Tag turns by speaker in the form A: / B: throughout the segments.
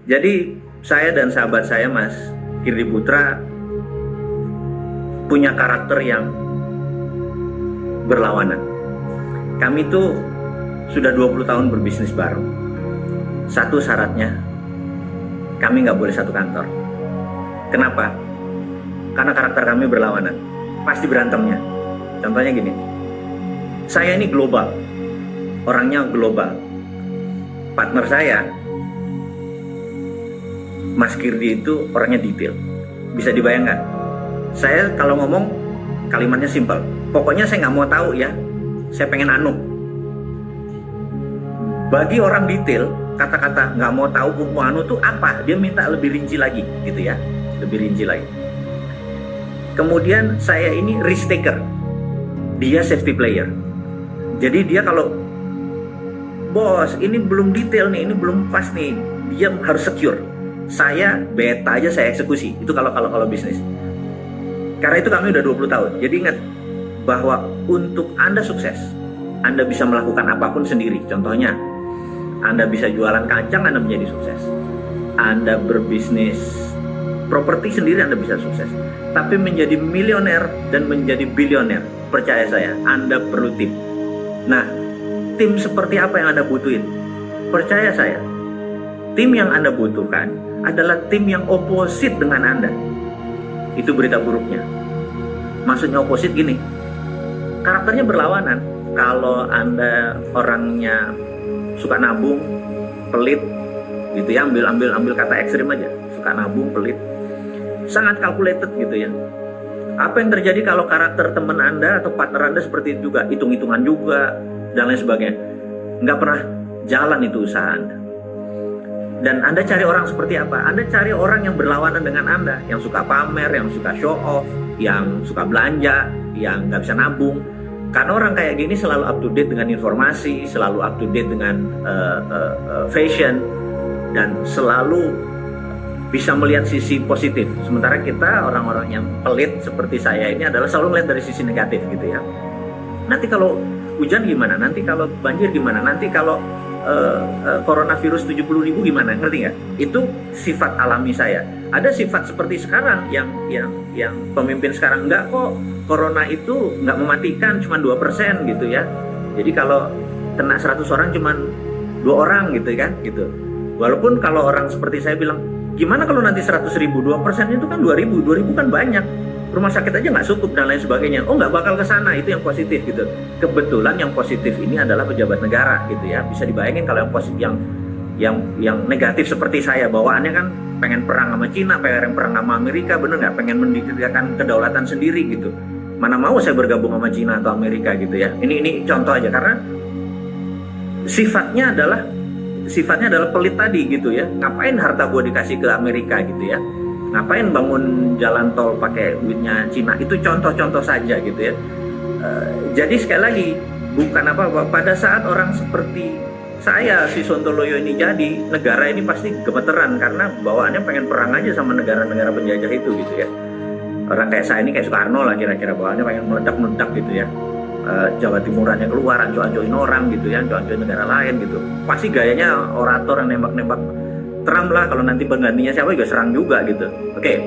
A: Jadi saya dan sahabat saya Mas Kirdi Putra punya karakter yang berlawanan. Kami tuh sudah 20 tahun berbisnis bareng. Satu syaratnya, kami nggak boleh satu kantor. Kenapa? Karena karakter kami berlawanan. Pasti berantemnya. Contohnya gini, saya ini global, orangnya global. Partner saya, Mas Kirdi, itu orangnya detail. Bisa dibayangkan, saya kalau ngomong kalimatnya simpel. Pokoknya saya nggak mau tahu ya, saya pengen anu. Bagi orang detail, kata-kata nggak mau tahu mau anu tuh apa? Dia minta lebih rinci lagi, gitu ya, lebih rinci lagi. Kemudian saya ini risk taker, dia safety player. Jadi dia kalau bos ini belum detail nih, ini belum pas nih, dia harus secure. Saya beta aja, saya eksekusi. Itu kalau bisnis. Karena itu kami udah 20 tahun. Jadi ingat bahwa untuk Anda sukses, Anda bisa melakukan apapun sendiri. Contohnya, Anda bisa jualan kacang, Anda menjadi sukses. Anda berbisnis properti sendiri, Anda bisa sukses. Tapi menjadi milioner dan menjadi bilioner, percaya saya, Anda perlu tim. Nah, tim seperti apa yang Anda butuhin? Percaya saya, tim yang Anda butuhkan adalah tim yang oposit dengan Anda. Itu berita buruknya. Maksudnya oposit gini, karakternya berlawanan. Kalau Anda orangnya suka nabung, pelit, gitu ya, ambil kata ekstrim aja, suka nabung, pelit, sangat calculated gitu ya. Apa yang terjadi kalau karakter teman Anda atau partner Anda seperti itu juga, hitung-hitungan juga dan lain sebagainya, nggak pernah jalan itu usaha Anda. Dan Anda cari orang seperti apa? Anda cari orang yang berlawanan dengan Anda, yang suka pamer, yang suka show off, yang suka belanja, yang nggak bisa nabung. Karena orang kayak gini selalu up to date dengan informasi, selalu up to date dengan fashion, dan selalu bisa melihat sisi positif. Sementara kita orang-orang yang pelit seperti saya ini adalah selalu melihat dari sisi negatif gitu ya. Nanti kalau hujan gimana? Nanti kalau banjir gimana? Nanti kalau coronavirus 70.000 gimana? Ngerti nggak? Itu sifat alami saya. Ada sifat seperti sekarang yang pemimpin sekarang, enggak kok, corona itu nggak mematikan, cuma 2% gitu ya. Jadi kalau kena 100 orang cuma 2 orang gitu kan gitu. Walaupun kalau orang seperti saya bilang, gimana kalau nanti 100.000, 2% itu kan 2.000 kan banyak, rumah sakit aja nggak cukup dan lain sebagainya. Oh, nggak bakal ke sana, itu yang positif gitu. Kebetulan yang positif ini adalah pejabat negara gitu ya. Bisa dibayangin kalau yang positif, yang negatif seperti saya, bawaannya kan pengen perang sama Cina, pengen perang sama Amerika, bener nggak? Pengen mendirikan kedaulatan sendiri gitu. Mana mau saya bergabung sama Cina atau Amerika gitu ya. Ini contoh aja, karena sifatnya adalah pelit tadi gitu ya. Ngapain harta gue dikasih ke Amerika gitu ya? Ngapain bangun jalan tol pakai duitnya Cina? Itu contoh-contoh saja gitu ya. Jadi sekali lagi, bukan apa-apa. Pada saat orang seperti saya, si Sontoloyo ini jadi, negara ini pasti gemeteran karena bawaannya pengen perang aja sama negara-negara penjajah itu gitu ya. Orang kayak saya ini kayak Soekarno lah kira-kira, bawaannya pengen meledak-meledak gitu ya. Jawa Timurannya keluar, anco-ancoin orang gitu ya, anco-ancoin negara lain gitu. Pasti gayanya orator yang nembak-nembak Trump lah, kalau nanti penggantinya siapa juga serang juga gitu. Oke,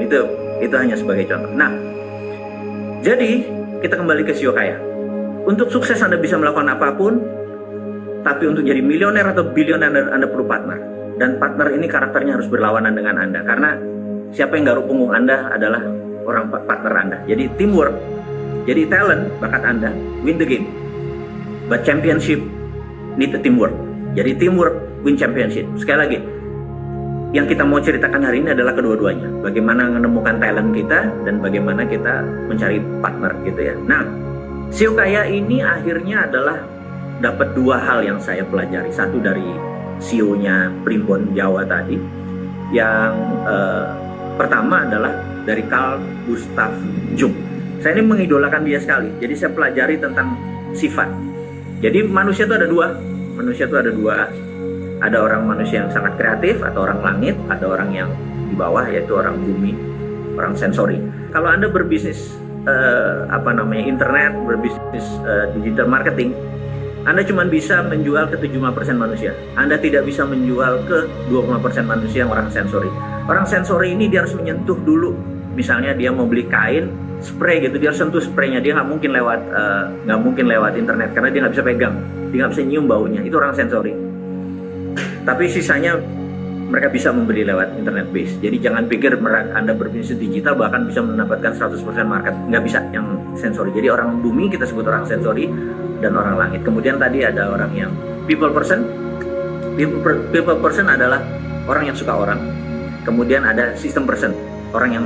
A: itu hanya sebagai contoh. Nah, jadi kita kembali ke Sio Kaya. Untuk sukses Anda bisa melakukan apapun, tapi untuk jadi milioner atau bilioner Anda perlu partner. Dan partner ini karakternya harus berlawanan dengan Anda, karena siapa yang garuk punggung Anda adalah orang partner Anda. Jadi teamwork, jadi talent, bakat Anda, win the game. But championship need a teamwork. Jadi teamwork win championship. Sekali lagi, yang kita mau ceritakan hari ini adalah kedua-duanya. Bagaimana menemukan talent kita dan bagaimana kita mencari partner gitu ya. Nah, Sio Kaya ini akhirnya adalah dapat 2 hal yang saya pelajari. Satu dari CEO-nya Primbon Jawa tadi. Yang pertama adalah dari Carl Gustav Jung. Saya ini mengidolakan dia sekali. Jadi saya pelajari tentang sifat. Jadi manusia itu ada 2. Manusia itu ada 2. Ada orang manusia yang sangat kreatif atau orang langit, ada orang yang di bawah yaitu orang bumi, orang sensori. Kalau Anda berbisnis internet, berbisnis digital marketing, Anda cuma bisa menjual ke 75% manusia. Anda tidak bisa menjual ke 25% manusia yang orang sensori. Orang sensori ini dia harus menyentuh dulu. Misalnya dia mau beli kain, spray gitu, dia harus sentuh spraynya. Dia nggak mungkin lewat internet karena dia nggak bisa pegang, dia nggak bisa nyium baunya. Itu orang sensori. Tapi sisanya mereka bisa membeli lewat internet base. Jadi jangan pikir Anda berbisnis digital bahkan bisa mendapatkan 100% market. Nggak bisa yang sensori. Jadi orang bumi kita sebut orang sensori dan orang langit. Kemudian tadi ada orang yang people person. People person adalah orang yang suka orang. Kemudian ada system person, orang yang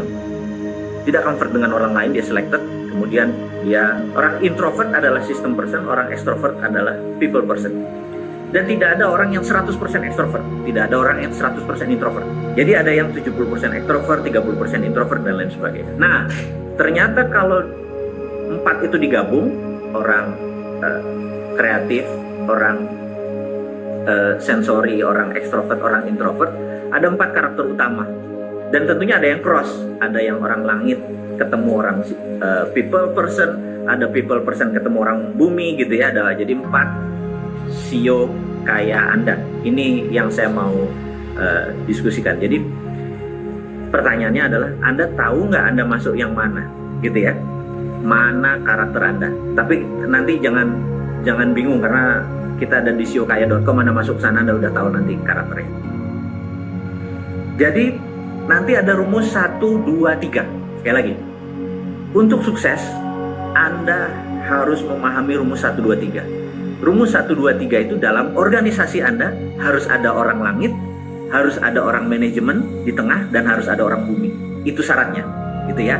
A: tidak comfort dengan orang lain, dia selected. Kemudian dia orang introvert adalah system person, orang extrovert adalah people person. Dan tidak ada orang yang 100% extrovert, tidak ada orang yang 100% introvert. Jadi ada yang 70% extrovert, 30% introvert dan lain sebagainya. Nah, ternyata kalau 4 itu digabung, orang kreatif, orang sensori, orang ekstrovert, orang introvert, ada 4 karakter utama. Dan tentunya ada yang cross, ada yang orang langit ketemu orang people person, ada people person ketemu orang bumi gitu ya. Ada jadi 4 CEO kayak Anda. Ini yang saya mau diskusikan. Jadi pertanyaannya adalah Anda tahu nggak Anda masuk yang mana gitu ya? Mana karakter Anda? Tapi nanti jangan bingung karena kita ada di siokaya.com, Anda masuk sana Anda udah tahu nanti karakternya. Jadi nanti ada rumus 1, 2, 3. Sekali lagi, untuk sukses Anda harus memahami rumus 1, 2, 3. Rumus 1, 2, 3 itu dalam organisasi Anda harus ada orang langit, harus ada orang manajemen di tengah, dan harus ada orang bumi. Itu syaratnya, gitu ya.